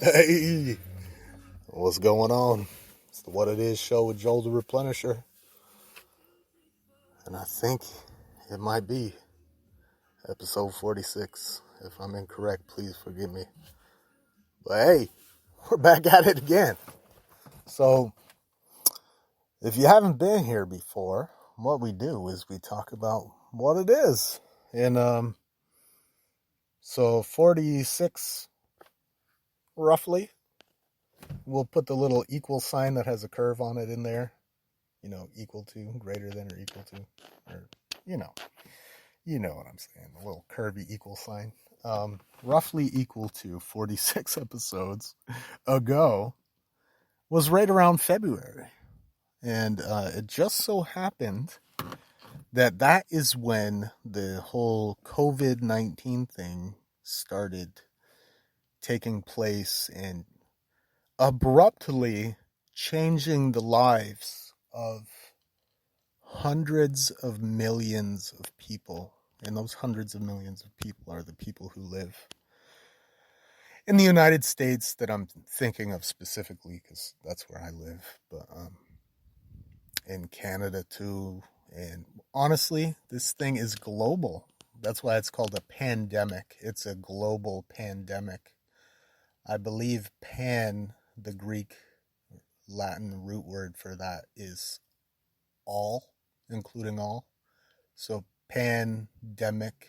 Hey, what's going on? It's the What It Is show with Joel the Replenisher. And I think it might be episode 46. If I'm incorrect, please forgive me. But hey, we're back at it again. So, if you haven't been here before, what we do is we talk about what it is. And so 46 roughly. We'll put the little equal sign that has a curve on it in there. Equal to, greater than or equal to, or, you know what I'm saying, a little curvy equal sign. Roughly equal to 46 episodes ago was right around February. And it just so happened that is when the whole COVID-19 thing started taking place and abruptly changing the lives of hundreds of millions of people. And those hundreds of millions of people are the people who live in the United States that I'm thinking of specifically, because that's where I live, but in Canada too. And honestly, this thing is global. That's why it's called a pandemic. It's a global pandemic. I believe pan, the Greek Latin root word for that, is all, including all. So pandemic,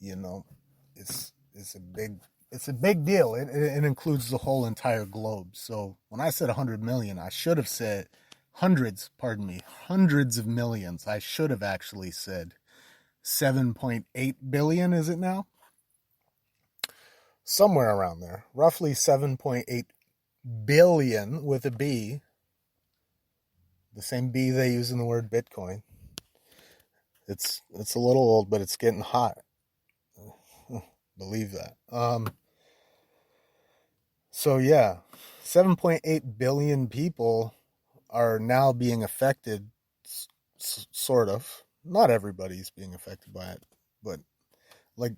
it's a big deal. It includes the whole entire globe. So when I said 100 million, I should have said hundreds of millions. I should have actually said 7.8 billion, is it now? Somewhere around there. Roughly 7.8 billion with a B. The same B they use in the word Bitcoin. It's a little old, but it's getting hot. Believe that. So yeah, 7.8 billion people are now being affected, sort of. Not everybody's being affected by it, but like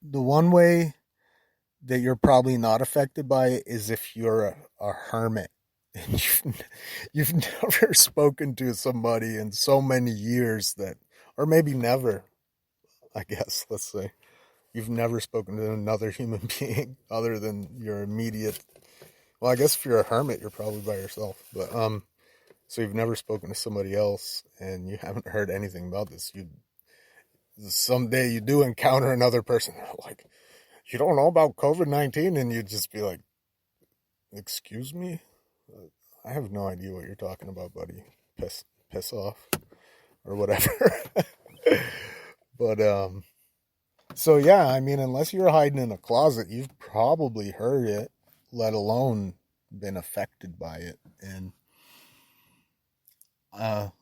the one way that you're probably not affected by it is if you're a hermit and you've never spoken to somebody in so many years that, or maybe never, I guess, let's say. You've never spoken to another human being other than your immediate. Well, I guess if you're a hermit, you're probably by yourself. But so you've never spoken to somebody else, and you haven't heard anything about this. Someday you do encounter another person, like, you don't know about COVID-19, and you'd just be like, "Excuse me, I have no idea what you're talking about, buddy. Piss off, or whatever." But so yeah, I mean, unless you're hiding in a closet, you've probably heard it, let alone been affected by it. And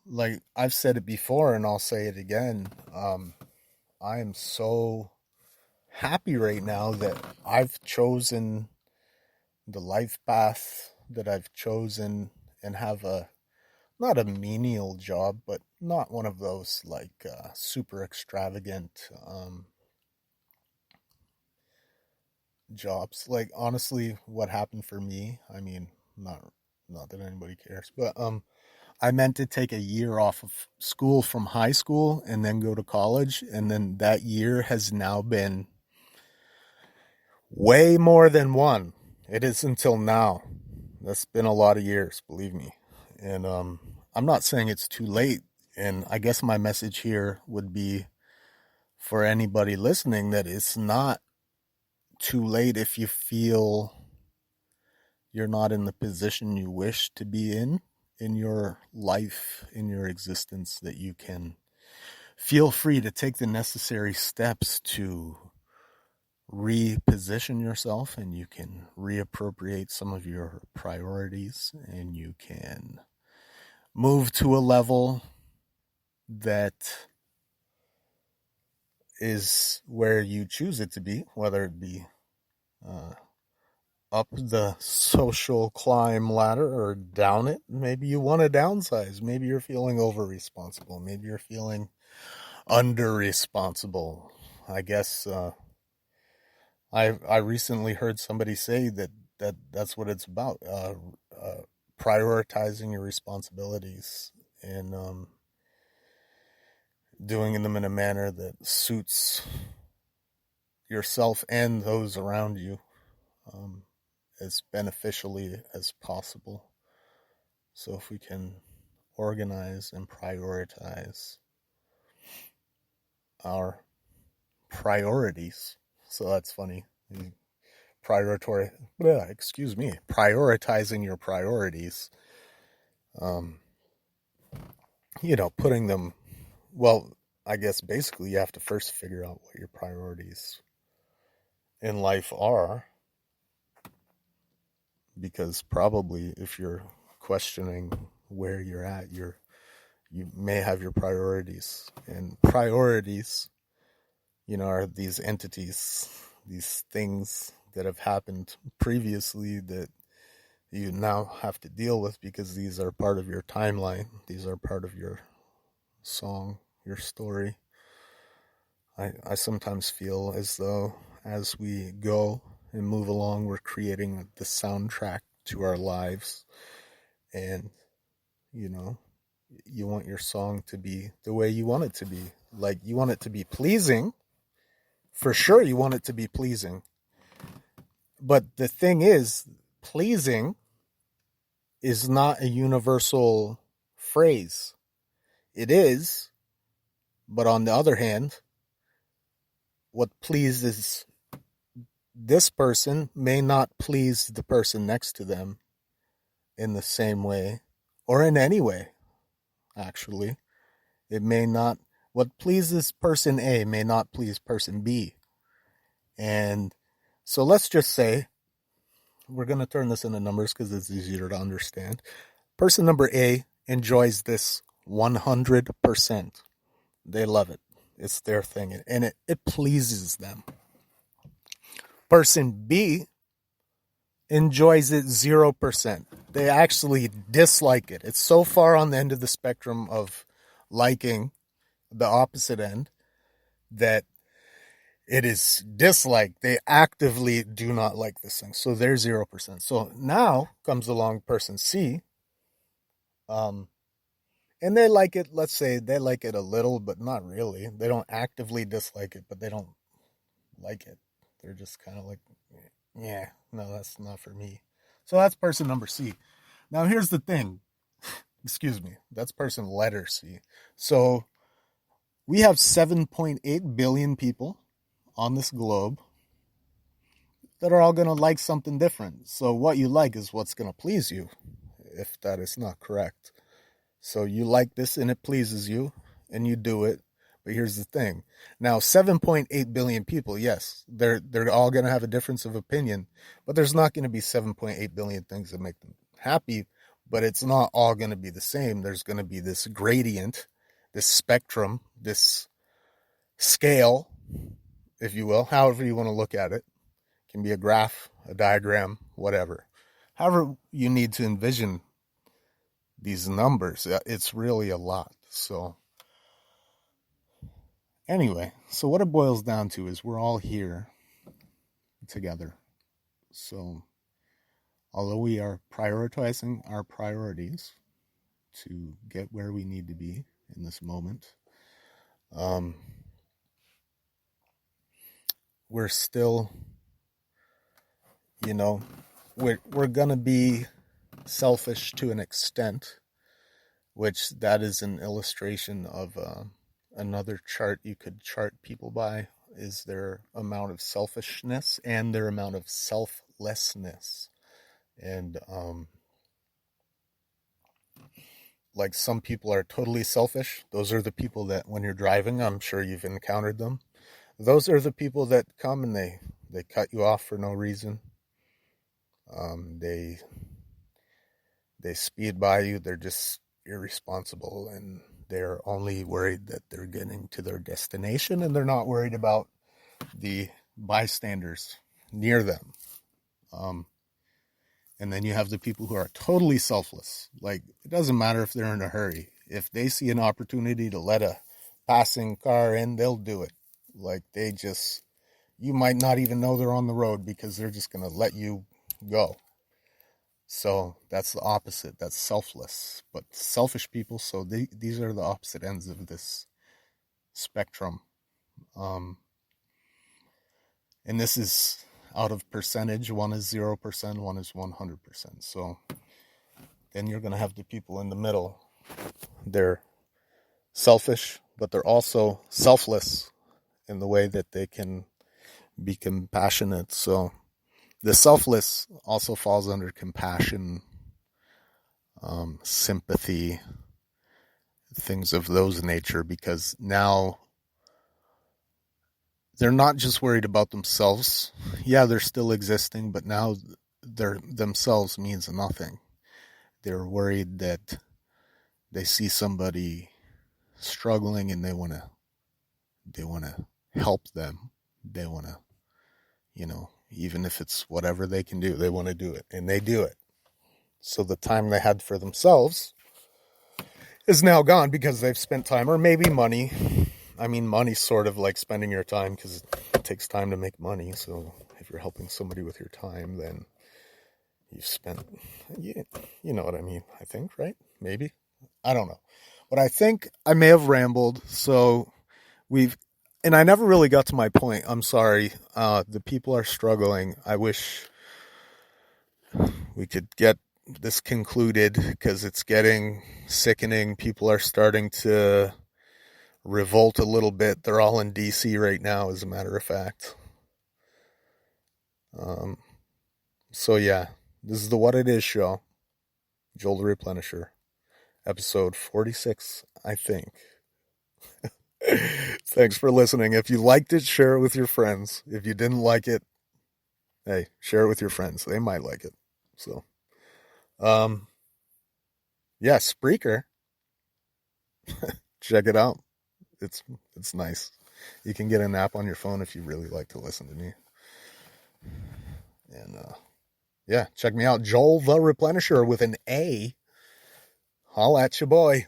like I've said it before, and I'll say it again, I am so happy right now that I've chosen the life path that I've chosen and have not a menial job, but not one of those like super extravagant jobs. Like, honestly, what happened for me, I mean, not that anybody cares, but I meant to take a year off of school from high school and then go to college, and then that year has now been way more than one. It is until now. That's been a lot of years, believe me. And I'm not saying it's too late, and I guess my message here would be for anybody listening that it's not too late if you feel you're not in the position you wish to be in your life, in your existence, that you can feel free to take the necessary steps to reposition yourself, and you can reappropriate some of your priorities, and you can move to a level that is where you choose it to be, whether it be up the social climb ladder or down it. Maybe you want to downsize. Maybe you're feeling over responsible. Maybe you're feeling under responsible. I guess I recently heard somebody say that's what it's about. Prioritizing your responsibilities and doing them in a manner that suits yourself and those around you as beneficially as possible. So if we can organize and prioritize our priorities, so that's funny. Prioritizing your priorities. Putting them, well, I guess basically you have to first figure out what your priorities in life are, because probably if you're questioning where you're at, you may have your priorities, and priorities, are these entities, these things that have happened previously that you now have to deal with because these are part of your timeline. These are part of your song, your story. I sometimes feel as though as we go and move along, we're creating the soundtrack to our lives. And, you want your song to be the way you want it to be. Like, you want it to be pleasing. For sure, you want it to be pleasing. But the thing is, pleasing is not a universal phrase. It is, but on the other hand, what pleases this person may not please the person next to them in the same way, or in any way, actually. It may not, what pleases person A may not please person B. And so let's just say, we're going to turn this into numbers because it's easier to understand. Person number A enjoys this 100%. They love it. It's their thing, and it pleases them. Person B enjoys it 0%. They actually dislike it. It's so far on the end of the spectrum of liking, the opposite end, that it is disliked. They actively do not like this thing. So they're 0%. So now comes along person C. And they like it, let's say they like it a little, but not really. They don't actively dislike it, but they don't like it. They're just kind of like, yeah, no, that's not for me. So that's person number C. Now here's the thing. Excuse me. That's person letter C. So we have 7.8 billion people on this globe that are all going to like something different. So what you like is what's going to please you, if that is not correct. So you like this and it pleases you and you do it. But here's the thing. Now, 7.8 billion people, yes, they're all going to have a difference of opinion, but there's not going to be 7.8 billion things that make them happy, but it's not all going to be the same. There's going to be this gradient, this spectrum, this scale, if you will, however you want to look at it. It can be a graph, a diagram, whatever. However you need to envision these numbers, it's really a lot. So anyway, so what it boils down to is we're all here together. So although we are prioritizing our priorities to get where we need to be in this moment, we're still, we're going to be selfish to an extent, which that is an illustration of another chart you could chart people by, is their amount of selfishness and their amount of selflessness. And like some people are totally selfish. Those are the people that when you're driving, I'm sure you've encountered them. Those are the people that come and they cut you off for no reason. They speed by you. They're just irresponsible, and they're only worried that they're getting to their destination, and they're not worried about the bystanders near them. And then you have the people who are totally selfless. Like, it doesn't matter if they're in a hurry. If they see an opportunity to let a passing car in, they'll do it. Like, they just you might not even know they're on the road because they're just going to let you go. So that's the opposite. That's selfless. But selfish people, so these are the opposite ends of this spectrum. And this is out of percentage. One is 0%, one is 100%. So then you're going to have the people in the middle. They're selfish, but they're also selfless in the way that they can be compassionate. So the selfless also falls under compassion, sympathy, things of those nature, because now they're not just worried about themselves. Yeah, they're still existing, but now their themselves means nothing. They're worried that they see somebody struggling and they want to help them. They want to, even if it's whatever they can do, they want to do it, and they do it. So the time they had for themselves is now gone because they've spent time, or maybe money. I mean, money's sort of like spending your time because it takes time to make money. So if you're helping somebody with your time, then you've spent, you know what I mean, I think, right? Maybe. I don't know. But I think I may have rambled. So and I never really got to my point. I'm sorry. The people are struggling. I wish we could get this concluded because it's getting sickening. People are starting to revolt a little bit. They're all in DC right now, as a matter of fact. So yeah, this is the What It Is show. Joel the Replenisher, episode 46, I think. Thanks for listening. If you liked it, share it with your friends. If you didn't like it, hey, share it with your friends. They might like it. So, yeah, Spreaker. Check it out. It's nice. You can get an app on your phone if you really like to listen to me. And yeah, check me out, Joel the Replenisher with an A. Holla at your boy.